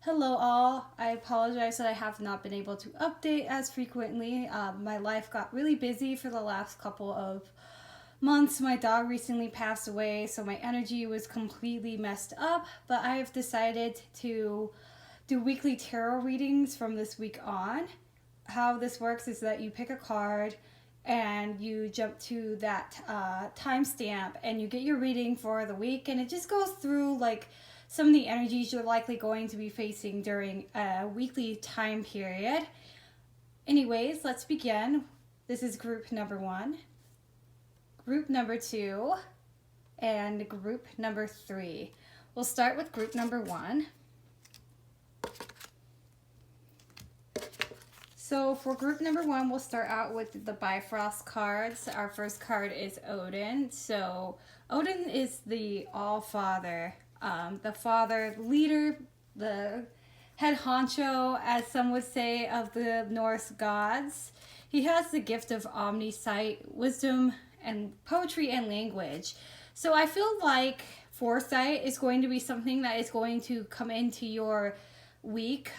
Hello all. I apologize that I have not been able to update as frequently. My life got really busy for the last couple of months. My dog recently passed away, so my energy was completely messed up. But I have decided to do weekly tarot readings from this week on. How this works is that you pick a card and you jump to that timestamp and you get your reading for the week, and it just goes through like some of the energies you're likely going to be facing during a weekly time period. Anyways, let's begin. This is group number 1, group number 2, and group number 3. We'll start with group number 1. So for group number 1, we'll start out with the Bifrost cards. Our first card is Odin. So Odin is the All-Father, the father, leader, the head honcho, as some would say, of the Norse gods. He has the gift of omniscience, wisdom, and poetry and language. So I feel like foresight is going to be something that is going to come into your week.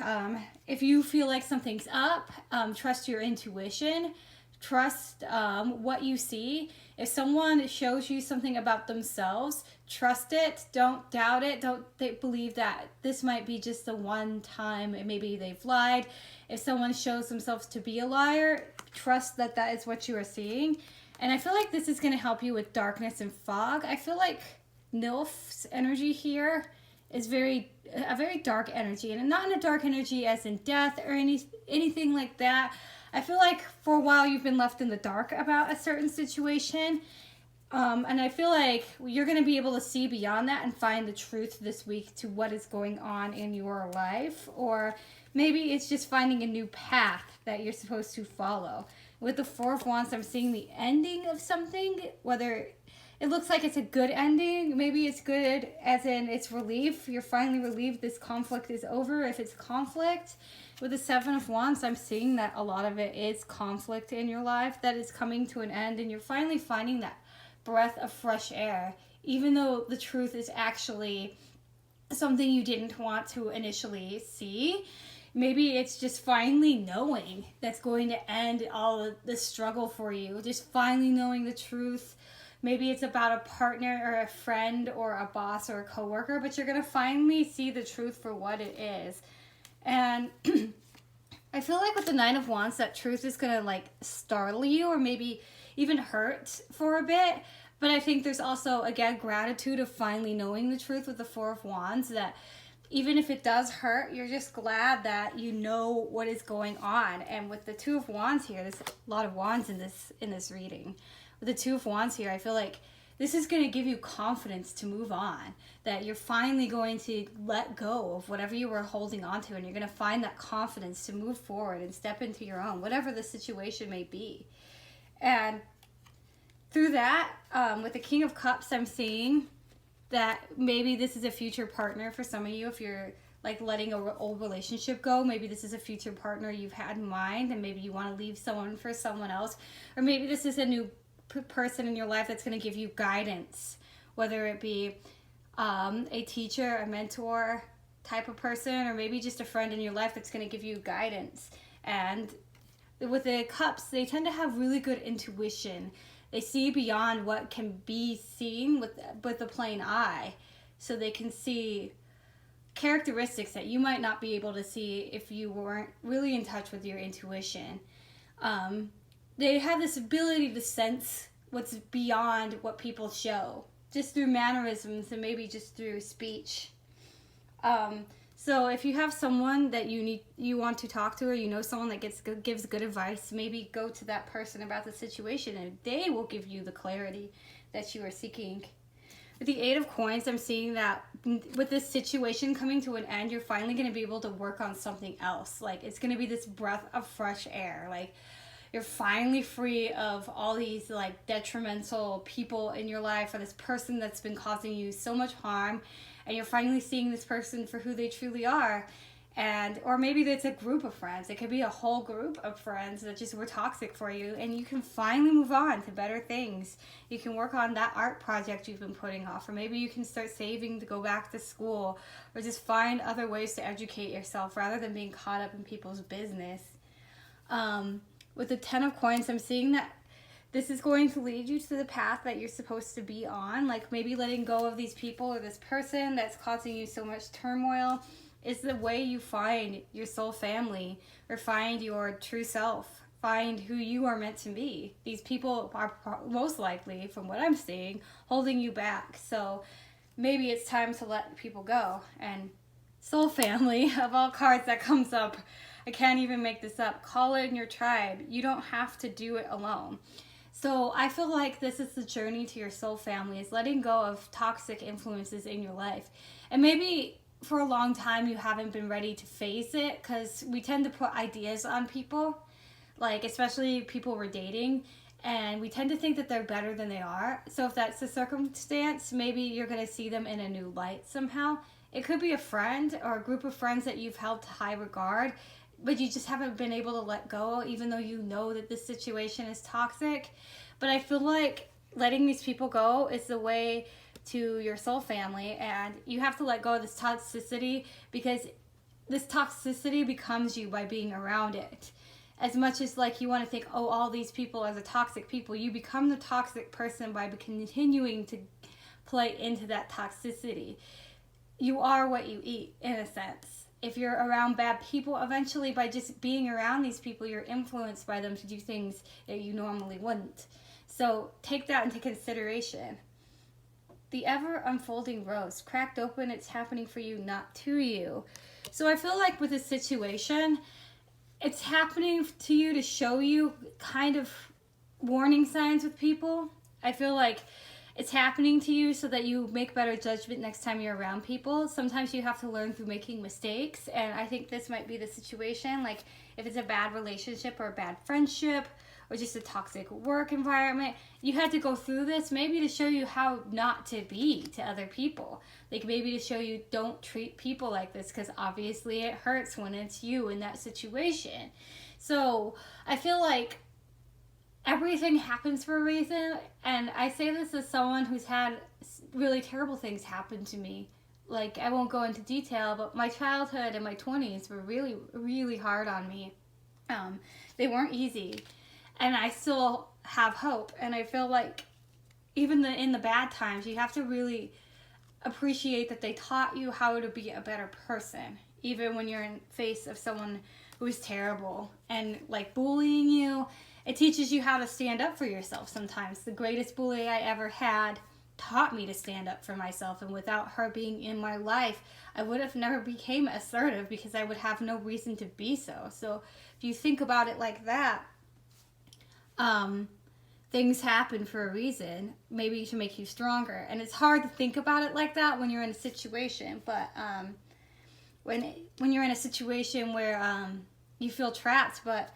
If you feel like something's up, trust your intuition. Trust what you see. If someone shows you something about themselves, trust it. Don't doubt it. Don't believe that this might be just the one time maybe they've lied. If someone shows themselves to be a liar, trust that that is what you are seeing. And I feel like this is going to help you with darkness and fog. I feel like Nilf's energy here is a very dark energy, and not in a dark energy as in death or anything like that. I feel like for a while you've been left in the dark about a certain situation, and I feel like you're going to be able to see beyond that and find the truth this week to what is going on in your life. Or maybe it's just finding a new path that you're supposed to follow. With the Four of Wands, I'm seeing the ending of something, whether it looks like it's a good ending. Maybe it's good as in it's relief. You're finally relieved this conflict is over if it's conflict. With the Seven of Wands, I'm seeing that a lot of it is conflict in your life that is coming to an end, and you're finally finding that breath of fresh air, even though the truth is actually something you didn't want to initially see. Maybe it's just finally knowing that's going to end all of the struggle for you. Just finally knowing the truth. Maybe it's about a partner or a friend or a boss or a coworker, but you're going to finally see the truth for what it is. And I feel like with the Nine of Wands, that truth is going to like startle you or maybe even hurt for a bit. But I think there's also, again, gratitude of finally knowing the truth with the Four of Wands, that even if it does hurt, you're just glad that you know what is going on. And with the Two of Wands here, there's a lot of wands in this reading. With the Two of Wands here, I feel like this is going to give you confidence to move on, that you're finally going to let go of whatever you were holding on to, and you're going to find that confidence to move forward and step into your own, whatever the situation may be. And through that, with the King of Cups, I'm seeing that maybe this is a future partner for some of you. If you're like letting an old relationship go, maybe this is a future partner you've had in mind, and maybe you want to leave someone for someone else. Or maybe this is a new person in your life that's going to give you guidance, whether it be a teacher, a mentor type of person, or maybe just a friend in your life that's going to give you guidance. And with the Cups, they tend to have really good intuition. They see beyond what can be seen with the plain eye, so they can see characteristics that you might not be able to see if you weren't really in touch with your intuition. They have this ability to sense what's beyond what people show, just through mannerisms and maybe just through speech. So if you have someone that you want to talk to, or you know someone that gives good advice, maybe go to that person about the situation, and they will give you the clarity that you are seeking. With the Eight of Coins, I'm seeing that with this situation coming to an end, you're finally going to be able to work on something else. Like, it's going to be this breath of fresh air. Like, you're finally free of all these like detrimental people in your life, or this person that's been causing you so much harm, and you're finally seeing this person for who they truly are. And or maybe it's a group of friends. It could be a whole group of friends that just were toxic for you, and you can finally move on to better things. You can work on that art project you've been putting off, or maybe you can start saving to go back to school, or just find other ways to educate yourself rather than being caught up in people's business. With the 10 of Coins, I'm seeing that this is going to lead you to the path that you're supposed to be on. Like maybe letting go of these people or this person that's causing you so much turmoil is the way you find your soul family, or find your true self, find who you are meant to be. These people are most likely, from what I'm seeing, holding you back. So maybe it's time to let people go. And soul family, of all cards that comes up, I can't even make this up. Call in your tribe. You don't have to do it alone. So I feel like this is the journey to your soul family, is letting go of toxic influences in your life. And maybe for a long time you haven't been ready to face it, because we tend to put ideas on people, like especially people we're dating, and we tend to think that they're better than they are. So if that's the circumstance, maybe you're going to see them in a new light somehow. It could be a friend or a group of friends that you've held to high regard, but you just haven't been able to let go, even though you know that this situation is toxic. But I feel like letting these people go is the way to your soul family, and you have to let go of this toxicity, because this toxicity becomes you by being around it. As much as like you want to think, oh, all these people are the toxic people, you become the toxic person by continuing to play into that toxicity. You are what you eat, in a sense. If you're around bad people, eventually by just being around these people, you're influenced by them to do things that you normally wouldn't. So take that into consideration. The ever unfolding rose, cracked open, it's happening for you, not to you. So I feel like with this situation, it's happening to you to show you kind of warning signs with people. I feel like it's happening to you so that you make better judgment next time you're around people. Sometimes you have to learn through making mistakes, and I think this might be the situation. Like if it's a bad relationship or a bad friendship, or just a toxic work environment, you had to go through this maybe to show you how not to be to other people. Like maybe to show you don't treat people like this, because obviously it hurts when it's you in that situation. So I feel like everything happens for a reason, and I say this as someone who's had really terrible things happen to me. Like I won't go into detail, but my childhood and my 20s were really, really hard on me. They weren't easy. And I still have hope. And I feel like even in the bad times, you have to really appreciate that they taught you how to be a better person. Even when you're in face of someone who is terrible and like bullying you, it teaches you how to stand up for yourself sometimes. The greatest bully I ever had taught me to stand up for myself. And without her being in my life, I would have never became assertive, because I would have no reason to be so. So if you think about it like that, things happen for a reason, maybe to make you stronger. And it's hard to think about it like that when you're in a situation, but when you're in a situation where you feel trapped, but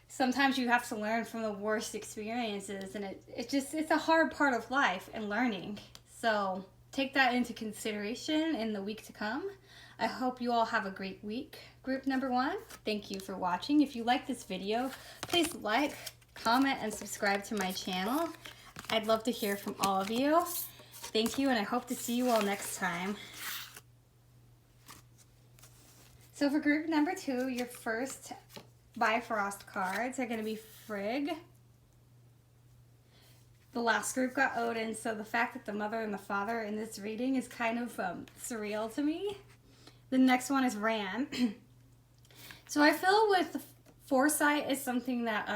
sometimes you have to learn from the worst experiences, and it's a hard part of life and learning. So take that into consideration in the week to come. I hope you all have a great week. Group number 1, thank you for watching. If you like this video, please like, comment, and subscribe to my channel. I'd love to hear from all of you. Thank you, and I hope to see you all next time. So for group number 2, your first Bifrost cards are going to be Frigg. The last group got Odin, so the fact that the mother and the father in this reading is kind of surreal to me. The next one is Ran. So I feel with foresight is something that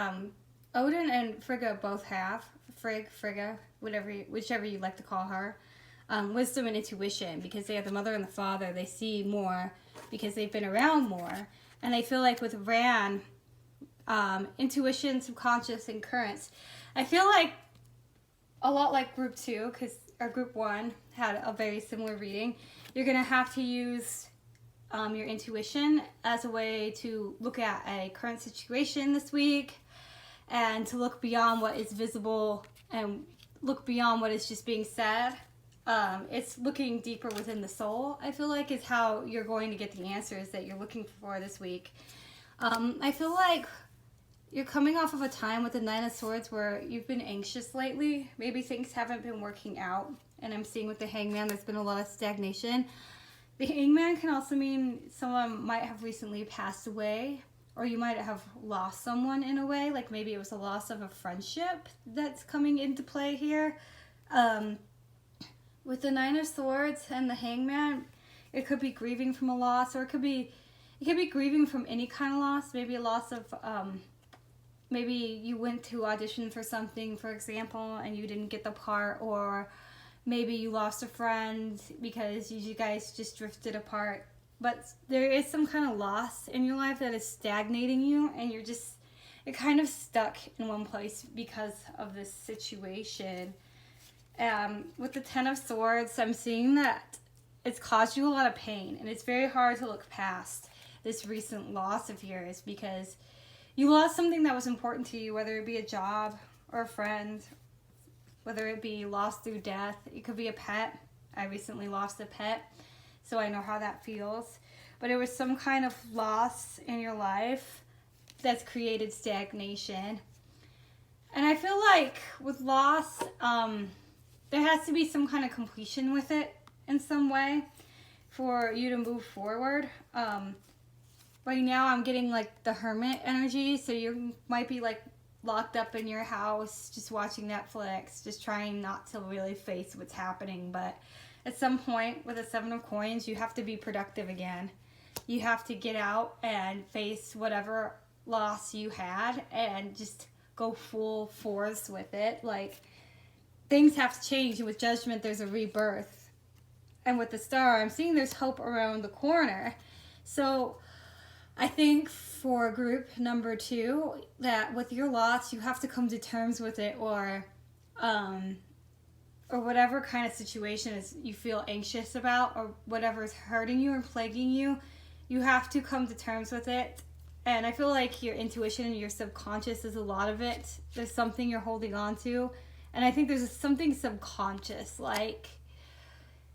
Odin and Frigga both have. Frigga, whichever you like to call her. Wisdom and intuition, because they have the mother and the father. They see more because they've been around more. And I feel like with Ran, intuition, subconscious, and currents, I feel like a lot like group 2, or group 1 had a very similar reading. You're going to have to use your intuition as a way to look at a current situation this week, and to look beyond what is visible and look beyond what is just being said. It's looking deeper within the soul, I feel like, is how you're going to get the answers that you're looking for this week. I feel like you're coming off of a time with the Nine of Swords where you've been anxious lately. Maybe things haven't been working out. And I'm seeing with the Hangman, there's been a lot of stagnation. The Hangman can also mean someone might have recently passed away, or you might have lost someone in a way. Like maybe it was a loss of a friendship that's coming into play here. With the Nine of Swords and the Hangman, it could be grieving from a loss, or it could be grieving from any kind of loss. Maybe a loss of maybe you went to audition for something, for example, and you didn't get the part, or maybe you lost a friend because you guys just drifted apart. But there is some kind of loss in your life that is stagnating you, and you're kind of stuck in one place because of this situation. With the Ten of Swords, I'm seeing that it's caused you a lot of pain, and it's very hard to look past this recent loss of yours because you lost something that was important to you, whether it be a job or a friend, whether it be lost through death. It could be a pet. I recently lost a pet, so I know how that feels. But it was some kind of loss in your life that's created stagnation. And I feel like with loss, there has to be some kind of completion with it in some way for you to move forward. Right now I'm getting like the Hermit energy, so you might be like locked up in your house just watching Netflix, just trying not to really face what's happening. But at some point with the Seven of Coins, you have to be productive again. You have to get out and face whatever loss you had and just go full force with it. Like, things have to change. With Judgment, there's a rebirth. And with the Star, I'm seeing there's hope around the corner. So I think for group number 2, that with your loss, you have to come to terms with it, or whatever kind of situation is you feel anxious about, or whatever is hurting you or plaguing you, you have to come to terms with it. And I feel like your intuition and your subconscious is a lot of it. There's something you're holding on to. And I think there's something subconscious, like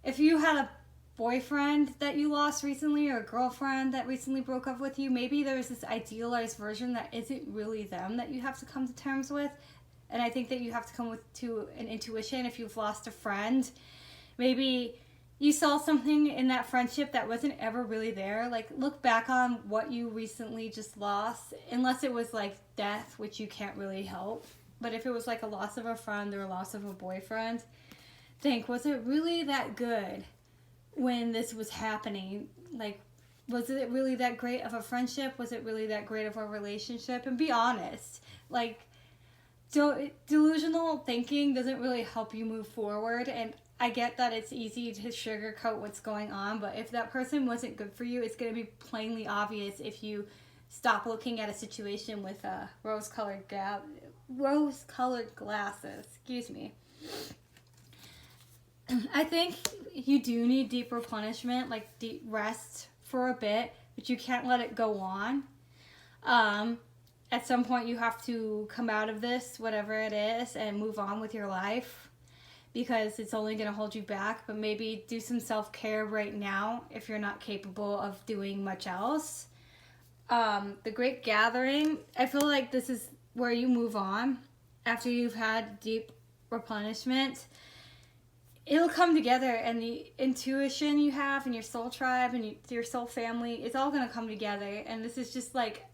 if you had a boyfriend that you lost recently, or a girlfriend that recently broke up with you, maybe there's this idealized version that isn't really them that you have to come to terms with. And I think that you have to come to an intuition. If you've lost a friend, maybe you saw something in that friendship that wasn't ever really there. Like, look back on what you recently just lost, unless it was like death, which you can't really help. But if it was like a loss of a friend or a loss of a boyfriend, think, was it really that good when this was happening? Like, was it really that great of a friendship? Was it really that great of a relationship? And be honest. Like, delusional thinking doesn't really help you move forward. And I get that it's easy to sugarcoat what's going on, but if that person wasn't good for you, it's going to be plainly obvious if you stop looking at a situation with rose-colored glasses. Excuse me. I think you do need deep replenishment, like deep rest for a bit, but you can't let it go on. At some point you have to come out of this, whatever it is, and move on with your life, because it's only going to hold you back. But maybe do some self-care right now if you're not capable of doing much else. The Great Gathering, I feel like this is where you move on after you've had deep replenishment. It'll come together, and the intuition you have and your soul tribe and your soul family, it's all going to come together. And this is just like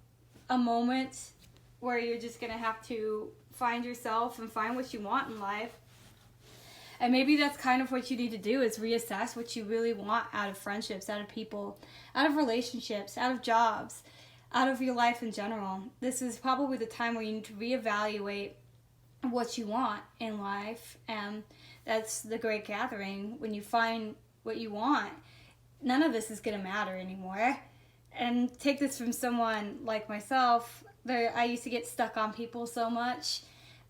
a moment where you're just going to have to find yourself and find what you want in life. And maybe that's kind of what you need to do, is reassess what you really want out of friendships, out of people, out of relationships, out of jobs, out of your life in general. This is probably the time where you need to reevaluate what you want in life. And that's the Great Gathering. When you find what you want, none of this is going to matter anymore. And take this from someone like myself. I used to get stuck on people so much.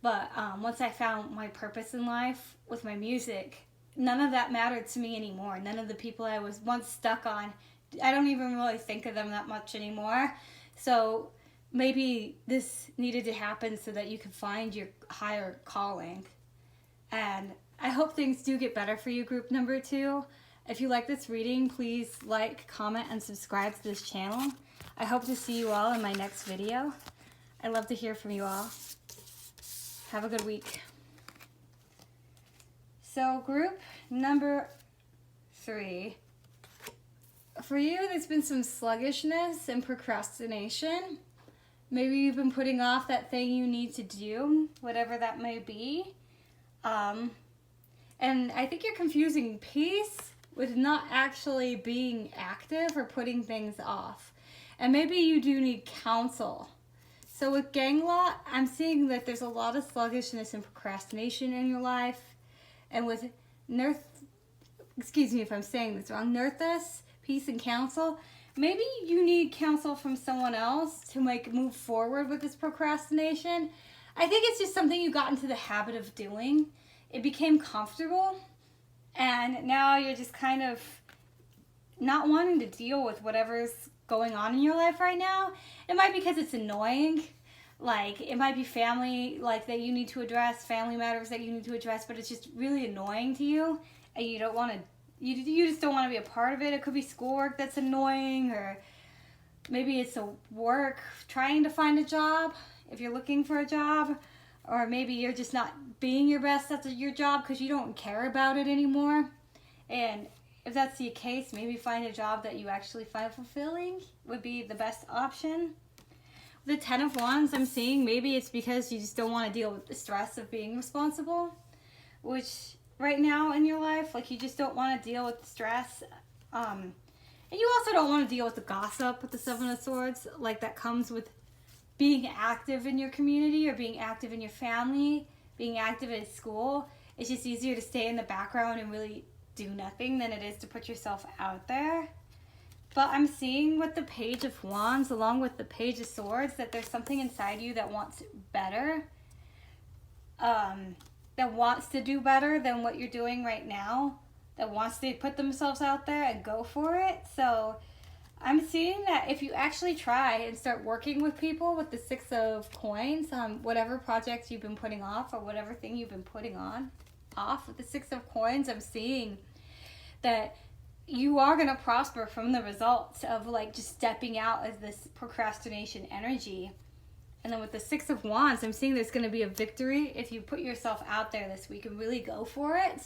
But once I found my purpose in life with my music, none of that mattered to me anymore. None of the people I was once stuck on, I don't even really think of them that much anymore. So maybe this needed to happen so that you could find your higher calling. And I hope things do get better for you, group number 2. If you like this reading, please like, comment, and subscribe to this channel. I hope to see you all in my next video. I love to hear from you all. Have a good week. So group number 3. For you, there's been some sluggishness and procrastination. Maybe you've been putting off that thing you need to do, whatever that may be. And I think you're confusing peace with not actually being active or putting things off. And maybe you do need counsel. So with Gangla, I'm seeing that there's a lot of sluggishness and procrastination in your life. And with excuse me if I'm saying this wrong, Nirthus, peace and counsel, maybe you need counsel from someone else to move forward with this procrastination. I think it's just something you got into the habit of doing. It became comfortable, and now you're just kind of not wanting to deal with whatever's going on in your life right now. It might be because it's annoying. Like, it might be family, like, that you need to address, family matters that you need to address, but it's just really annoying to you, and you don't want to, you just don't want to be a part of it. It could be schoolwork that's annoying, or maybe it's a work, trying to find a job, if you're looking for a job, or maybe you're just not being your best at your job because you don't care about it anymore. And if that's the case, maybe find a job that you actually find fulfilling would be the best option. The 10 of Wands, I'm seeing maybe it's because you just don't want to deal with the stress of being responsible, which right now in your life, like, you just don't want to deal with the stress. And you also don't want to deal with the gossip with the 7 of Swords, like, that comes with being active in your community or being active in your family, being active at school. It's just easier to stay in the background and really do nothing than it is to put yourself out there. But I'm seeing with the Page of Wands along with the Page of Swords that there's something inside you that wants better, that wants to do better than what you're doing right now, that wants to put themselves out there and go for it. So I'm seeing that if you actually try and start working with people with the 6 of Coins, whatever projects you've been putting off or whatever thing you've been putting off with the 6 of Coins, I'm seeing that you are going to prosper from the results of, like, just stepping out of this procrastination energy. And then with the 6 of Wands, I'm seeing there's going to be a victory if you put yourself out there this week and really go for it.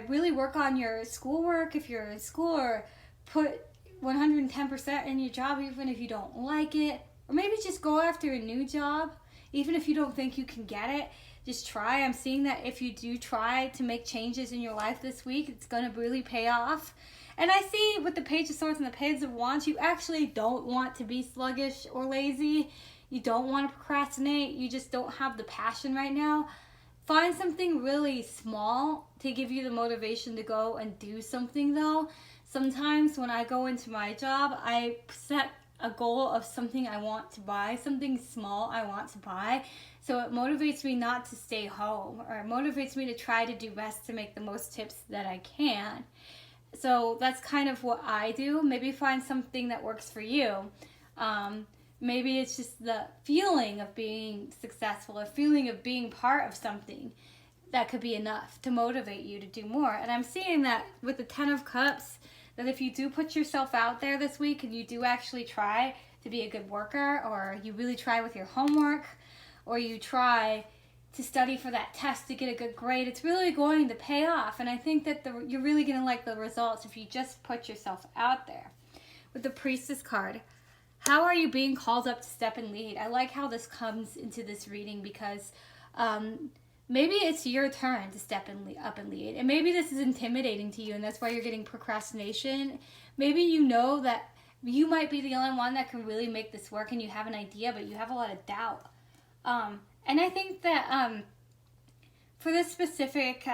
Really work on your schoolwork if you're in school, or put 110% in your job even if you don't like it, or maybe just go after a new job even if you don't think you can get it. Just try. I'm seeing that if you do try to make changes in your life this week, it's going to really pay off. And I see with the Page of Swords and the Page of Wands, you actually don't want to be sluggish or lazy. You don't want to procrastinate. You just don't have the passion right now. Find something really small to give you the motivation to go and do something, though. Sometimes when I go into my job, I set a goal of something I want to buy, something small I want to buy. So it motivates me not to stay home, or it motivates me to try to do best to make the most tips that I can. So that's kind of what I do. Maybe find something that works for you. Maybe it's just the feeling of being successful, a feeling of being part of something that could be enough to motivate you to do more. And I'm seeing that with the 10 of Cups, that if you do put yourself out there this week and you do actually try to be a good worker, or you really try with your homework, or you try to study for that test to get a good grade, it's really going to pay off. And I think that you're really going to like the results if you just put yourself out there. With the Priestess card, how are you being called up to step and lead? I like how this comes into this reading because maybe it's your turn to step up and lead. And maybe this is intimidating to you, and that's why you're getting procrastination. Maybe you know that you might be the only one that can really make this work, and you have an idea, but you have a lot of doubt. And I think that for this specific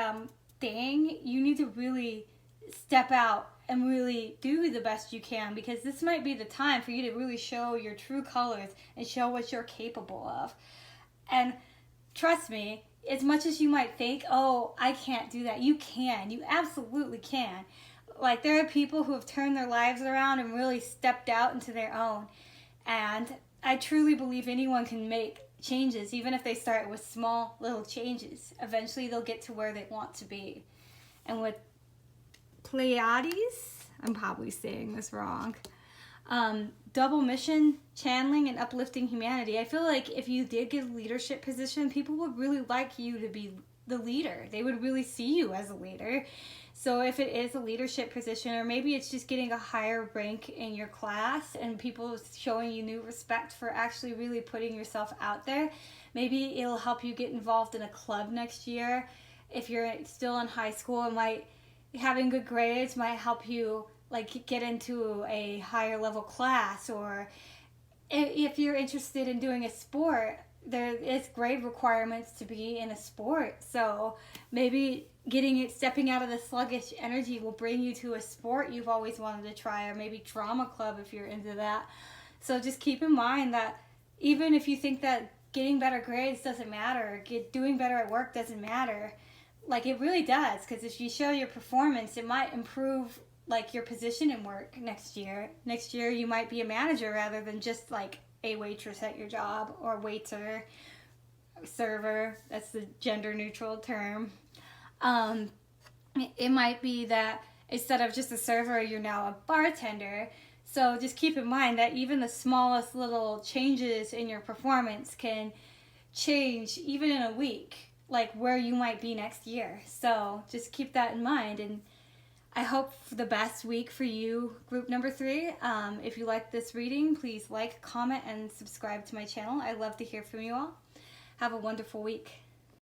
thing, you need to really step out and really do the best you can, because this might be the time for you to really show your true colors and show what you're capable of. And trust me, as much as you might think, oh, I can't do that, you can. You absolutely can. Like, there are people who have turned their lives around and really stepped out into their own. And I truly believe anyone can make changes, even if they start with small little changes. Eventually they'll get to where they want to be. And with Pleiades, I'm probably saying this wrong, double mission, channeling, and uplifting humanity. I feel like if you did get a leadership position, people would really like you to be the leader. They would really see you as a leader. So if it is a leadership position, or maybe it's just getting a higher rank in your class and people showing you new respect for actually really putting yourself out there, maybe it'll help you get involved in a club next year. If you're still in high school, it might, having good grades might help you like get into a higher level class. Or if you're interested in doing a sport, there is grade requirements to be in a sport. So maybe stepping out of the sluggish energy will bring you to a sport you've always wanted to try, or maybe drama club if you're into that. So just keep in mind that even if you think that getting better grades doesn't matter, doing better at work doesn't matter, like it really does, because if you show your performance, it might improve like your position in work next year. Next year you might be a manager rather than just like a waitress at your job, or waiter, server. That's the gender neutral term. It might be that instead of just a server, you're now a bartender. So just keep in mind that even the smallest little changes in your performance can change even in a week, like where you might be next year. So just keep that in mind, and I hope for the best week for you, group number 3. If you like this reading, please like, comment, and subscribe to my channel. I'd love to hear from you all. Have a wonderful week.